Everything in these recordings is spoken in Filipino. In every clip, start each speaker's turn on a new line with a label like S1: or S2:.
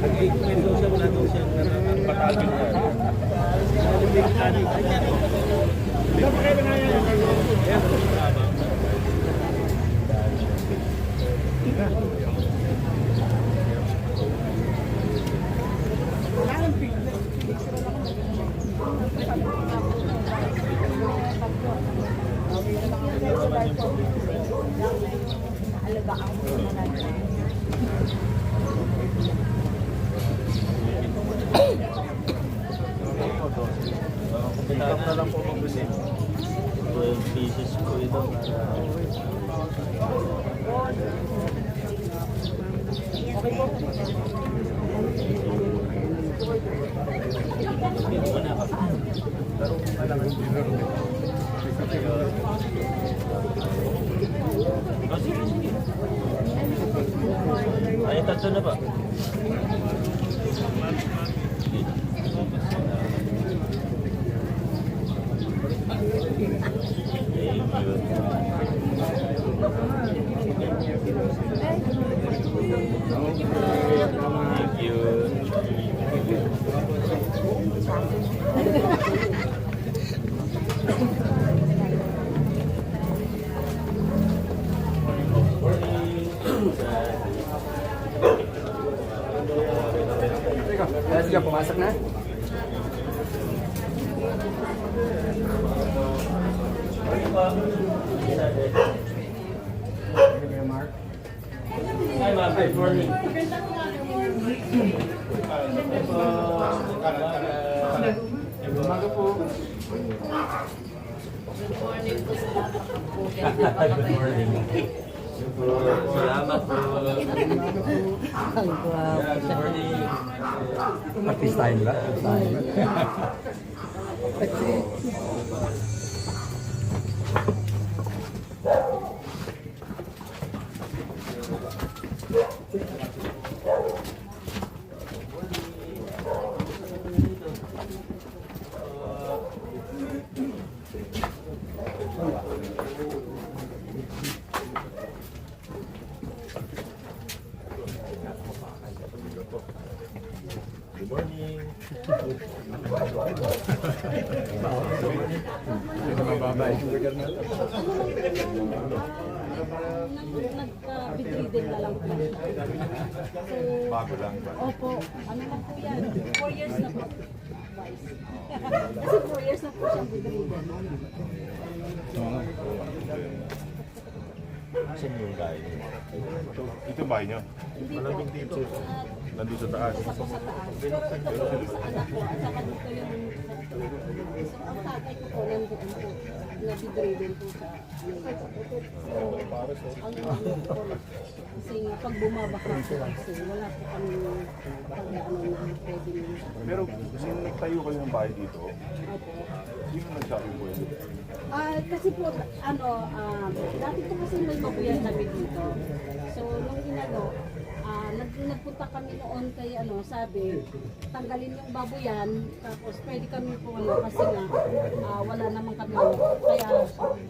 S1: Nag-explain daw siya, wala daw siyang patagin na. Pick-up na lang po mag-receive. 12 pieces po ito. Pero alam mo, ay, tatlo na ba? Thank you.
S2: Sige, pumasok na.
S1: Hi ma'am, good morning.
S2: Umaga po.
S1: Good morning. Salamat po. Good morning.
S2: Artistahin ba?
S1: Good morning.
S3: Nagka-bedridden na lang po. So,
S4: Bago lang ba?
S3: opo, ano na po yan? 4 years na po. Kasi 4 years na po siyang bedridden.
S1: Saan yung bahay niyo?
S4: Ito yung bahay nyo?
S3: Hindi po.
S4: Malamig dito. Nandun sa taas.
S3: Isa po sa taas. Pero ito po sa anak ko, at saka dito yung... So, ang tatay ko po nandoon po. Na-bedridden po sa... Ang po, kasi pag bumabaka po kasi wala po kami pag-ano na pwedeng...
S4: Pero nung nagtayo kayo ng bahay dito,
S3: Opo.
S4: sino nagsabi po yun?
S3: Kasi po, dati po kasi may babuyan kami dito. So, nung inano, nagpunta kami noon kay sabi, tanggalin yung babuyan, tapos pwede kami po kasi nga, wala naman kami. Kaya,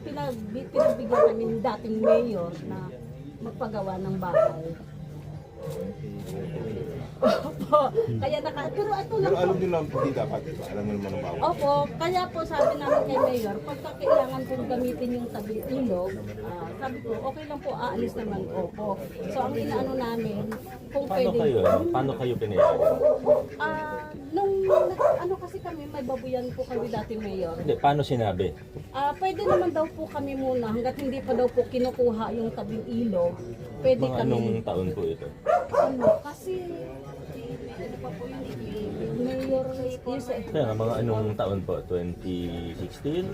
S3: pinagbigyan kami ng dating mayor na magpagawa ng bahay. Opo, kaya pero ito lang
S4: Pero
S3: po.
S4: alam nyo lang, hindi dapat. Alam mo naman ang bawal.
S3: Opo, kaya po sabi namin kay Mayor, pagka kailangan pong gamitin yung tabi ilog, sabi ko, okay lang po, aalis naman. Opo. So ang inaano namin, kung pwede.
S1: Paano kayo pinayagan?
S3: Ano kasi kami, may babuyan po kami dati Mayor.
S1: Hindi, paano sinabi?
S3: Pwede naman daw po kami muna, hanggat hindi pa daw po kinukuha yung tabing ilog, pwede
S1: Mga
S3: kami.
S1: anong taon po ito?
S3: Kasi, ano pa po yung Mayor,
S1: Kaya nga, mga anong taon po? 2016?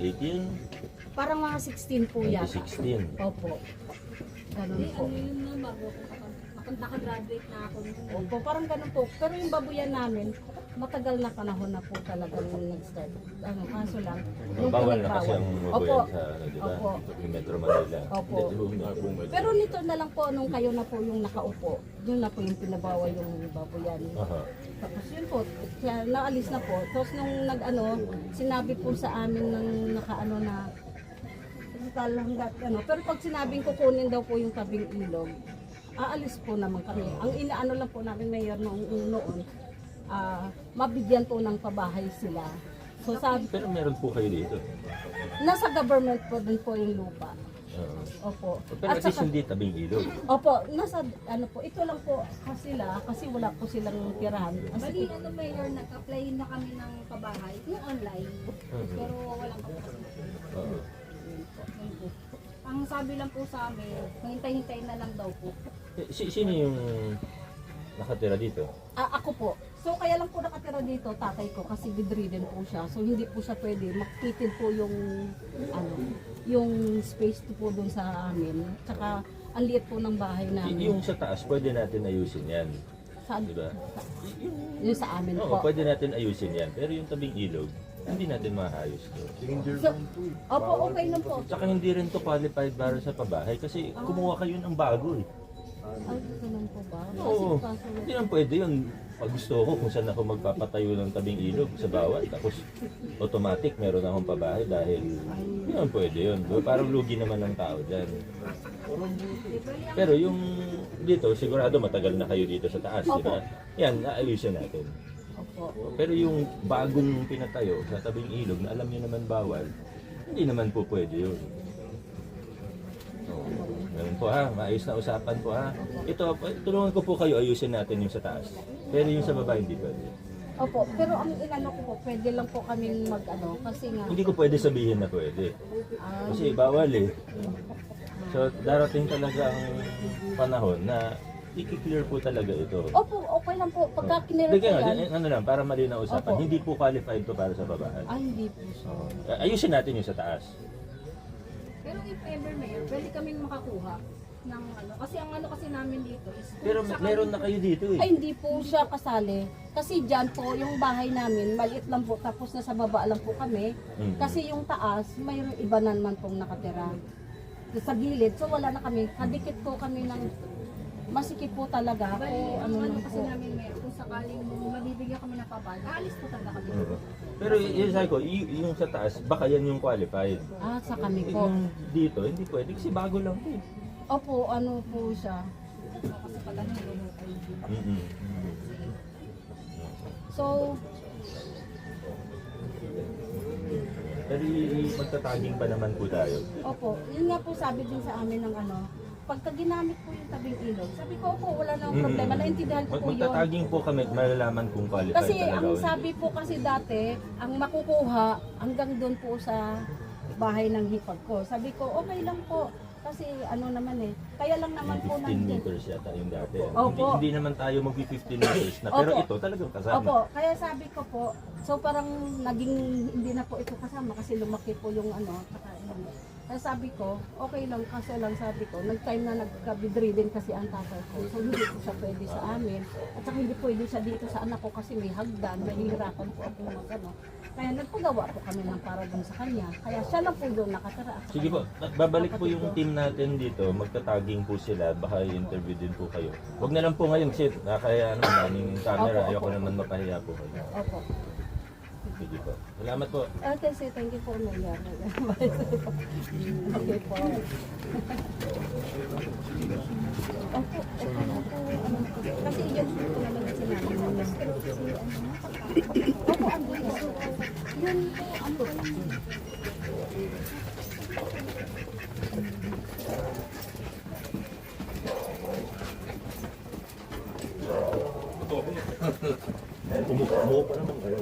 S1: 18?
S3: parang mga 16 po yata.
S1: 2016.
S3: Opo. Ganun po.
S5: Naka-graduate na ako.
S3: Opo, parang ganun po. Pero yung babuyan namin, matagal na panahon na po talaga nung nag-start. Kaso lang. nung
S1: Bawal na kasi ang
S3: Opo.
S1: mabuyan sa, di ba?
S3: Opo.
S1: Yung Metro Manila.
S3: Opo.
S1: Hindi, buong Metro.
S3: Pero nito na lang po, nung kayo na po yung nakaupo, yun na po yung pinabawal yung babuyan.
S1: Aha.
S3: Tapos yun po, kaya naalis na po. Tapos nung sinabi po sa amin ng nakaano na hanggat pero pag sinabing kukunin daw po yung tabing ilog, aalis po naman kami. Ang inaano lang po namin mayor noon, mabigyan po ng pabahay sila. So sabi,
S1: Pero meron po kayo dito.
S3: nasa government po din po yung lupa. Opo.
S1: Pero at least hindi tabing ilog.
S3: Opo, nasa ano po, ito lang po kasi wala po silang tirahan.
S5: Bali, Mayor, nag-apply na kami ng pabahay, yung online, pero walang kapasin.
S1: Oo.
S5: Ang sabi lang po sa amin, hintay-hintay na lang daw po.
S1: Sino yung nakatira dito?
S3: Ako po. So kaya lang po nakatira dito tatay ko kasi bedridden po siya. So hindi po siya pwede makitid po yung space po doon sa amin. Tsaka ang liit po ng bahay namin.
S1: Yung sa taas, pwede natin ayusin yan.
S3: Saan?
S1: Di ba?
S3: Yung sa amin
S1: Oo,
S3: po.
S1: pwede natin ayusin yan. Pero yung tabing ilog, hindi natin maayos to.
S3: So, opo, okay lang po.
S1: Tsaka hindi rin to qualified para sa pabahay kasi kumuha kayo ng bago eh.
S3: Ay, ganun po ba?
S1: Oo,
S3: Kasi
S1: hindi naman pwede yun. Pag gusto ko kung saan ako magpapatayo ng tabing ilog sa bawat, tapos automatic meron akong pabahay dahil hindi naman pwede yun. Parang lugi naman ng tao dyan. Pero yung dito, sigurado matagal na kayo dito sa taas, di ba? Yan, naayusin natin.
S3: opo.
S1: Pero yung bagong pinatayo sa tabing ilog na alam niyo naman bawal, hindi naman po pwede yun. Ganun po ha, maayos na usapan po ha. Ito, tulungan ko po kayo ayusin natin yung sa taas. Pero yung sa baba hindi pwede.
S3: Opo, pero ang inano ko po, pwede lang po kaming kasi nga,
S1: Hindi ko pwede sabihin na pwede. Kasi bawal eh. So darating talaga ang panahon na i-clear po talaga ito.
S3: opo, okay lang po. Pagka kinira
S1: Hindi
S3: po
S1: nga,
S3: yan,
S1: ano lang, para mali na usapan,
S3: Opo.
S1: hindi po qualified to para sa babahan.
S3: hindi po siya.
S1: Ayusin natin yung sa taas.
S5: Pero if ever, Mayor, pwede kaming makakuha ng kasi ang kasi namin dito is kung
S1: Pero
S5: sakali-
S1: meron na kayo dito eh.
S3: Ay, hindi po siya kasali. Kasi dyan po, yung bahay namin, maliit lang po, tapos nasa baba lang po kami.
S1: Mhm.
S3: Kasi yung taas, mayroong iba na naman pong nakatira. Sa gilid, so wala na kami. Kadikit po kami ng masikip po talaga.
S5: Bali,
S3: O,
S5: ang
S3: lang
S5: kasi
S3: po.
S5: namin, Mayor, kung sakaling mabibigyan kami ng pabahay, aalis po talaga kami.
S1: Pero yung sabi ko, yung sa taas, baka yan yung qualified.
S3: Sa kami po.
S1: Yung dito, hindi pwede kasi bago lang po.
S3: Opo, ano po siya.
S5: Kasi pag ano, lumukoy.
S1: Mm-mm.
S3: So,
S1: Pero magtataging pa naman po tayo.
S3: opo, yun nga po sabi din sa amin ng pagka ginamit po yung tabing ilog, sabi ko, opo, wala nang problema, naintindihan ko po yun.
S1: Magtataging po kami, malalaman kung qualified
S3: Kasi
S1: talaga.
S3: ang
S1: o hindi.
S3: sabi po kasi dati, ang makukuha hanggang doon po sa bahay ng hipag ko. Sabi ko, okay lang po. Kasi ano naman kaya lang naman po
S1: 15
S3: nandun.
S1: meters yata yung dati.
S3: Opo.
S1: Hindi naman tayo mag-15 meters na, pero
S3: Opo.
S1: ito talagang kasama.
S3: Opo, kaya sabi ko po, so parang naging hindi na po ito kasama kasi lumaki po yung Kaya sabi ko, okay lang, kaso lang sabi ko, nag-time na nagka-bedridden kasi ang tatay ko. So hindi po siya pwede sa amin. At saka hindi pwede siya dito sa anak ko kasi may hagdan, nahihirapan po ako Kaya nagpagawa po kami ng para dun sa kanya. Kaya siya lang po doon nakatira.
S1: Sige po, babalik po yung team natin dito, magtataging po sila, baka i-interview din po kayo. Huwag na lang po ngayon, kasi kaya naman yung camera,
S3: Opo,
S1: ayoko
S3: opo.
S1: naman mapahiya po kayo.
S3: Opo.
S1: Sige po. Salamat po.
S3: Okay, so thank you for my Okay po. Opo, okay na po. Kasi yun po naman yung sinabi mo. Opo, ang gusto. Yun po,
S1: Umupo pa naman kayo.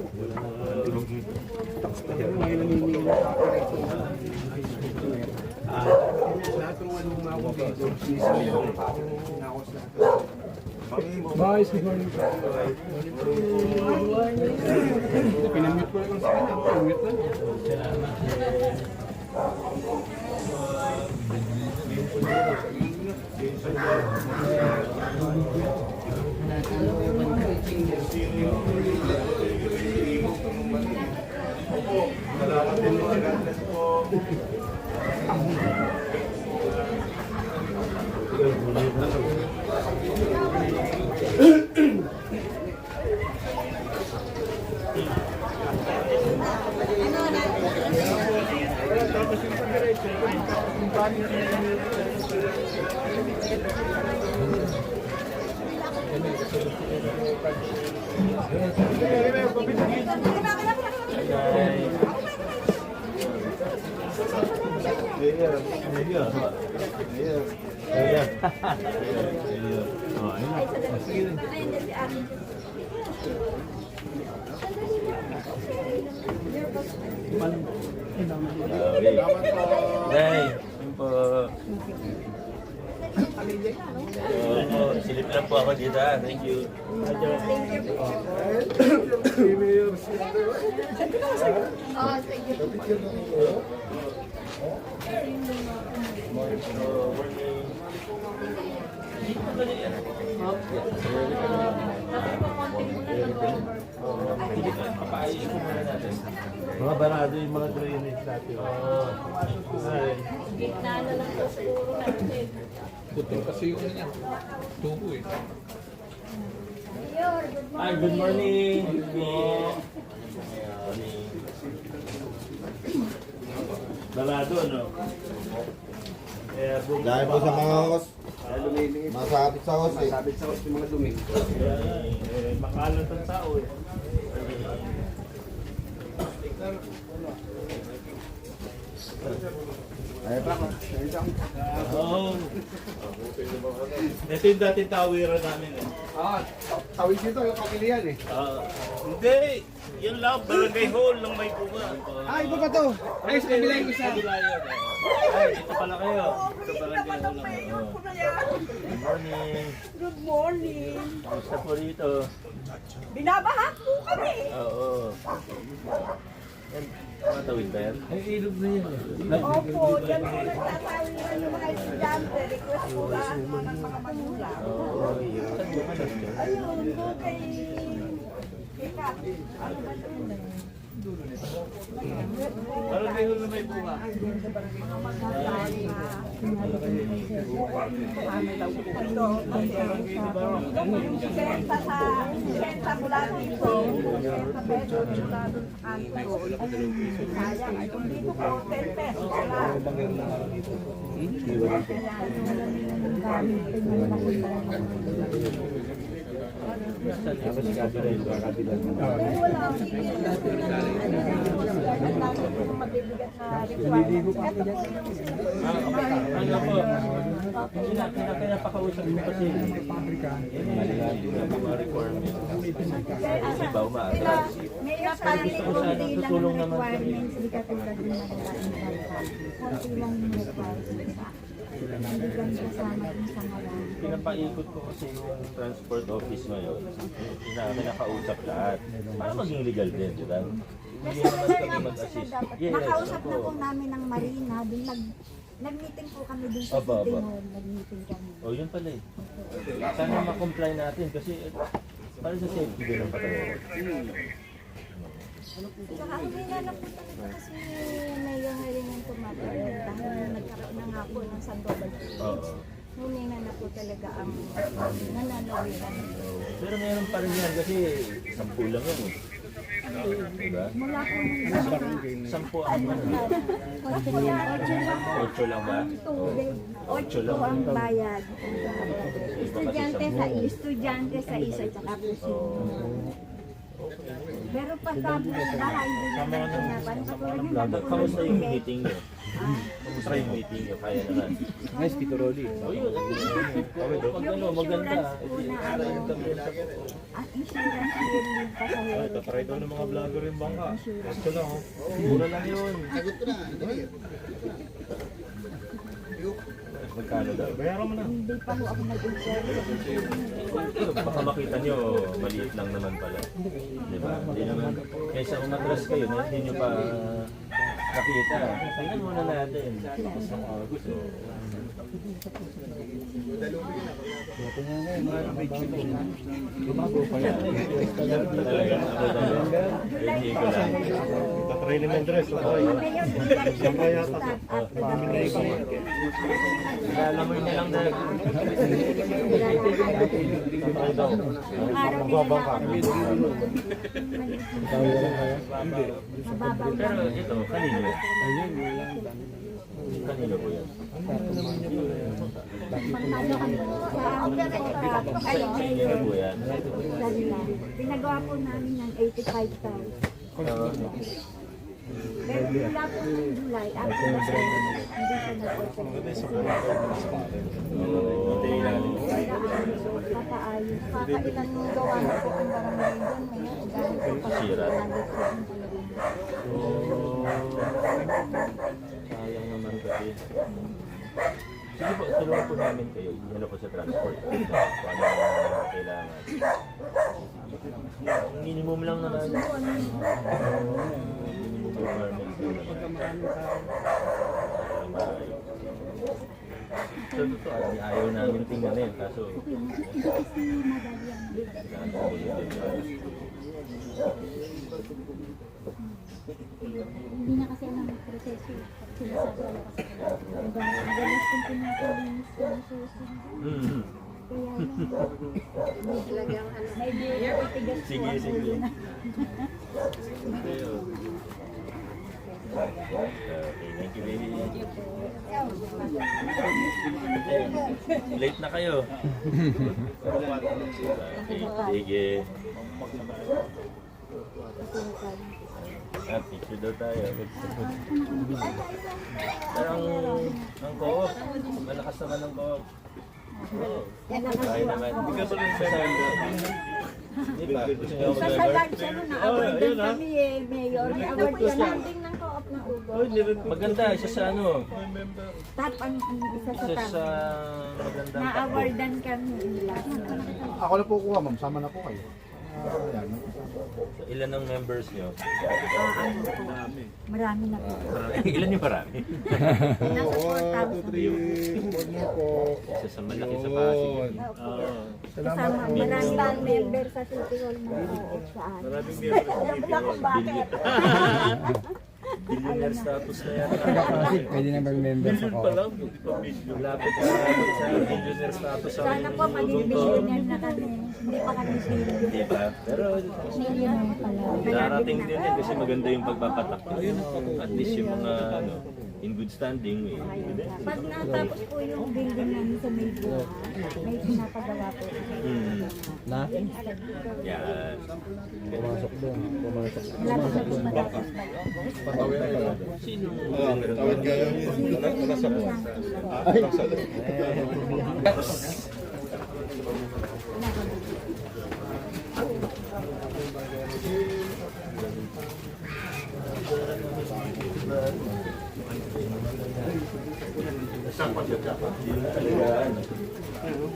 S2: Boys, good morning. Pinamute ko lang sa kanya. Pinamute lang.
S1: Nay, yun po. Silip lang po ako dito. Thank you. Papaayos ko muna natin.
S2: Mga barado yung mga drainage natin.
S3: Gitna na lang po siguro natin.
S2: Putol kasi yung ano niya. Tubo eh.
S1: Hi, good morning. Good morning.
S2: Barado, ano?
S6: Dahil po sa mga hos, masabit sa hos eh.
S2: Makalat ang tao eh. Oo. Ito yung dating tawiran namin eh.
S6: Tawid dito yung pamilya eh.
S2: Hindi! Yan lang, barangay hall ng may bunga.
S6: Iba ba to? Ay, sa kabila yung isa.
S2: Kabila yun eh. Ay, dito pala kayo. Ito barangay hall ng may bunga.
S1: Good morning.
S7: Good morning.
S1: Kamusta po rito?
S7: Binabaha po kami.
S1: Oo. Yan, matawid ba yan?
S2: Ay, ilog na yan eh.
S7: Opo, dyan po nagtatawiran yung mga estudyante. Request po ba ng mga magulang?
S1: Oo. Saan mo man dyan?
S7: Ayun, doon kay Kat. Ano ba ito?
S2: Barangay hall ng may bunga.
S7: Senta mula dito. Senta pesos mula doon sa kanto. Sayang, ay kung dito ko 10 pesos lang. Mabibigat na requirements. Ito po yung
S1: Ano po? Kinapakausap ko kasi. Yung mga requirements. Iba, umaatras.
S7: may expire
S1: Gusto ko sana tutulong naman kami.
S8: requirements, hindi katulad ng naglalakad. Konti lang yung requirements. Hindi lang kasama dun sa marami.
S1: Pinapaikot ko kasi yung transport office ngayon. Kinakausap lahat. Para maging legal din, di ba? Hindi
S8: Kasi
S1: naman
S8: sir
S1: kami
S8: nga po
S1: mag-assist.
S8: sila dapat.
S1: Yes,
S8: Nakausap na
S1: opo.
S8: po namin ng Marina. Dun nag-meeting po kami dun sa
S1: Aba,
S8: City
S1: aba.
S8: Hall. Nag-meeting kami.
S1: Oh, yun pala eh. Sana ma-comply natin kasi para sa safety din ng patayon.
S8: Saka huminga na po talaga kasi Mayor rin yung tumatawid dahil nagkaroon na nga po ng Sandoval Village.
S1: Oo.
S8: Huminga na po talaga ang nananawiran.
S1: Pero meron pa rin yan kasi 10 lang yan eh. Diba?
S8: Mula po nung mga
S1: 10 ang ano. 8 lang ba?
S8: tubig, 8 po ang bayad. Estudyante sa isa, tsaka po pero pagka bahay, hindi na natin na
S1: Kamusta yung meeting nyo? Kamusta yung meeting nyo? Kaya naman.
S2: Nice, Tito Rolly.
S1: Oh, yun. Pag ano, maganda.
S8: At insurance yearly pasahero.
S2: Tatry daw ng mga vlogger yung bangka. Ito lang oh. Mura lang yun.
S1: Magkano daw?
S2: Bayaran mo na.
S8: Hindi pa ho ako nag-insurance.
S1: Baka makita nyo, maliit lang naman pala. Diba? Hindi naman, kaysa umatras kayo, na hindi nyo pa nakita. Tingnan muna natin. So, talaga, ako talaga. Hindi ko lang.
S2: Tatry ni Mendres.
S8: Ngayon,
S2: Siyang kaya ito.
S1: Ilalamoy na lang na.
S8: araw nila
S1: Pero ito, kanino? Kanino po yan?
S8: Pangtalo kami sa
S1: Kanino po yan?
S8: kanila. Pinagawa po namin ng 85,000. Pero mula po ng July, after the pandemic, hindi siya nag-open. Papaayos.
S3: Kakailan gawa na po ang barangay doon. Dahil po kasi
S1: Sira.
S3: nandito po ang talagang.
S1: Sayang naman kasi. Sige po, tulungan po namin kayo. Ano po sa transport. Kung ano ang kailangan. Minimum lang naman. Minimum requirements lang naman. So, totoo, ayaw namin tingnan eh. Kaso,
S8: Hindi na kasi ang proseso. Sinasabi ko kasi ang ganas kong pinapalinis ko ng susunod. Kaya may beer, itigas ko
S1: Sige,
S8: ang
S1: sige.
S8: ulo na.
S1: Okay, thank you, baby. Late na kayo. Okay, sige. Picture daw tayo. Pero ang co-op, malakas naman ang co-op. Kaya naman. Because of Di ba? Gusto niyo ako
S8: Sa
S1: mag-work?
S8: lunch, na-award din kami eh, Mayor. Na-award yan.
S5: Landing ng co-op ng Ugo.
S1: Maganda, isa sa ano?
S8: Top ang isa sa
S1: Isa
S8: top.
S1: sa magandang takbo.
S8: Na-awardan kami nila.
S2: Ako na po kuha, ma'am. Sama na po kayo. Ayan.
S1: Ilan ang members niyo?
S8: Ano po, marami na po.
S1: Ilan yung marami?
S8: Nasa 4,000.
S1: Isa sa malaki sa Pasig.
S8: Kasama, marami pang member sa City Hall na sa amin.
S1: Billionaire status na yan.
S2: Pwede na mag-member sa
S1: Billion pa lang. Lapit na sa billionaire status.
S8: Sana po maging billionaire na kami. Hindi pa kami billionaire.
S1: Di ba? Pero
S8: Millionaire pala.
S1: darating din yan kasi maganda yung pagpapatakbo. At least yung mga ano, in good standing.
S8: Pag natapos po yung building namin sa Maybuha, may pinapagawa po.
S1: Na? Yan.
S2: Pumasok doon. Pumasok.
S8: Malapit na po matapos pa yun.
S1: Sino?
S4: Tawad ka lang yun. Nasa po.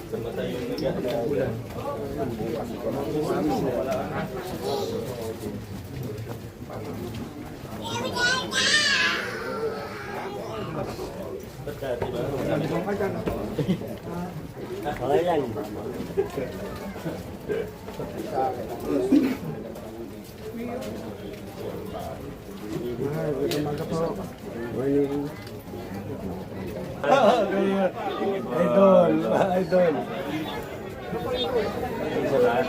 S1: Sama tayo nag-aalala. Ba't dati ba? Okay lang.
S2: Idol! Idol!
S1: Isa lahat.